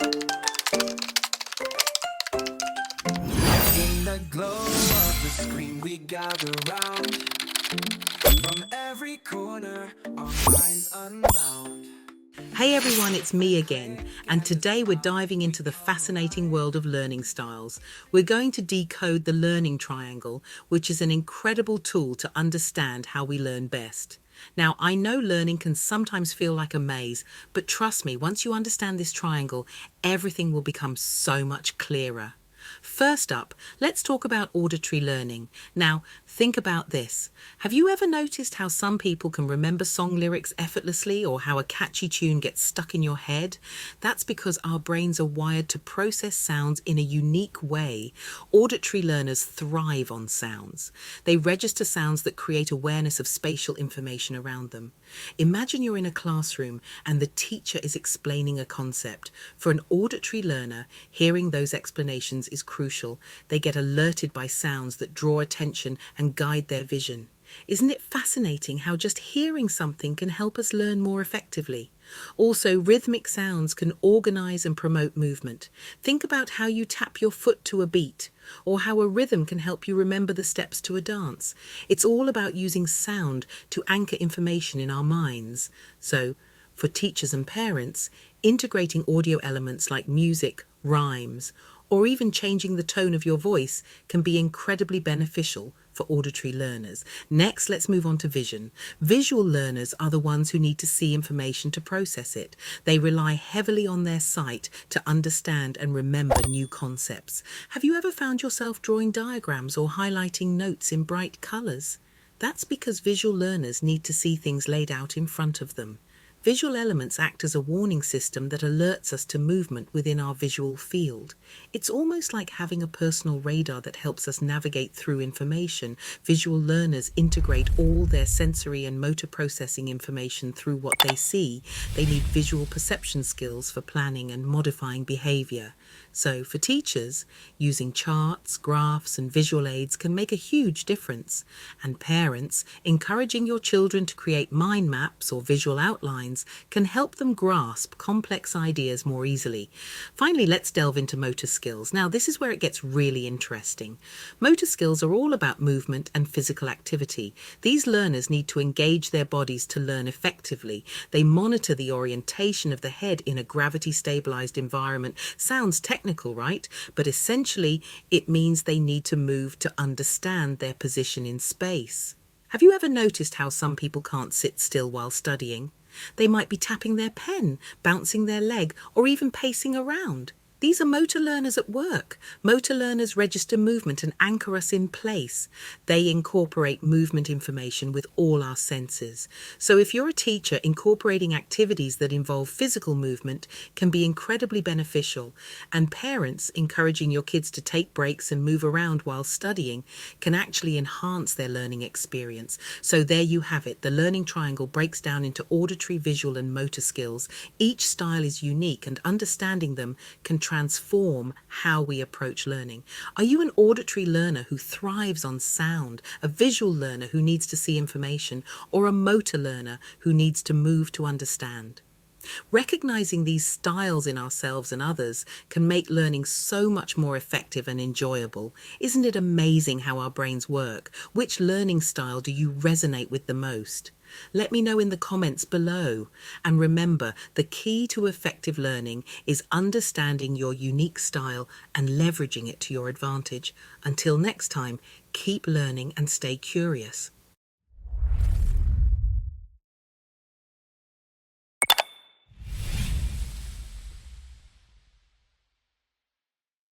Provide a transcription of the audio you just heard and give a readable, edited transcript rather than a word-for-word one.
In the glow of the screen we gather round. From every corner, our minds unbound. Hey everyone, it's me again, and today we're diving into the fascinating world of learning styles. We're going to decode the learning triangle, which is an incredible tool to understand how we learn best. Now, I know learning can sometimes feel like a maze, but trust me, once you understand this triangle, everything will become so much clearer. First up, let's talk about auditory learning. Now, think about this. Have you ever noticed how some people can remember song lyrics effortlessly or how a catchy tune gets stuck in your head? That's because our brains are wired to process sounds in a unique way. Auditory learners thrive on sounds. They register sounds that create awareness of spatial information around them. Imagine you're in a classroom and the teacher is explaining a concept. For an auditory learner, hearing those explanations is crucial. They get alerted by sounds that draw attention and guide their vision. Isn't it fascinating how just hearing something can help us learn more effectively? Also, rhythmic sounds can organize and promote movement. Think about how you tap your foot to a beat, or how a rhythm can help you remember the steps to a dance. It's all about using sound to anchor information in our minds. So, for teachers and parents, integrating audio elements like music, rhymes, or even changing the tone of your voice can be incredibly beneficial for auditory learners. Next, let's move on to vision. Visual learners are the ones who need to see information to process it. They rely heavily on their sight to understand and remember new concepts. Have you ever found yourself drawing diagrams or highlighting notes in bright colors? That's because visual learners need to see things laid out in front of them. Visual elements act as a warning system that alerts us to movement within our visual field. It's almost like having a personal radar that helps us navigate through information. Visual learners integrate all their sensory and motor processing information through what they see. They need visual perception skills for planning and modifying behavior. So, for teachers, using charts, graphs, and visual aids can make a huge difference. And parents, encouraging your children to create mind maps or visual outlines can help them grasp complex ideas more easily. Finally, let's delve into motor skills. Now, this is where it gets really interesting. Motor skills are all about movement and physical activity. These learners need to engage their bodies to learn effectively. They monitor the orientation of the head in a gravity-stabilized environment. Sounds technical, right? But essentially, it means they need to move to understand their position in space. Have you ever noticed how some people can't sit still while studying? They might be tapping their pen, bouncing their leg, or even pacing around. These are motor learners at work. Motor learners register movement and anchor us in place. They incorporate movement information with all our senses. So if you're a teacher, incorporating activities that involve physical movement can be incredibly beneficial. And parents, encouraging your kids to take breaks and move around while studying can actually enhance their learning experience. So there you have it. The learning triangle breaks down into auditory, visual, and motor skills. Each style is unique, and understanding them can transform how we approach learning. Are you an auditory learner who thrives on sound, a visual learner who needs to see information, or a motor learner who needs to move to understand? Recognizing these styles in ourselves and others can make learning so much more effective and enjoyable. Isn't it amazing how our brains work? Which learning style do you resonate with the most? Let me know in the comments below. And remember, the key to effective learning is understanding your unique style and leveraging it to your advantage. Until next time, keep learning and stay curious.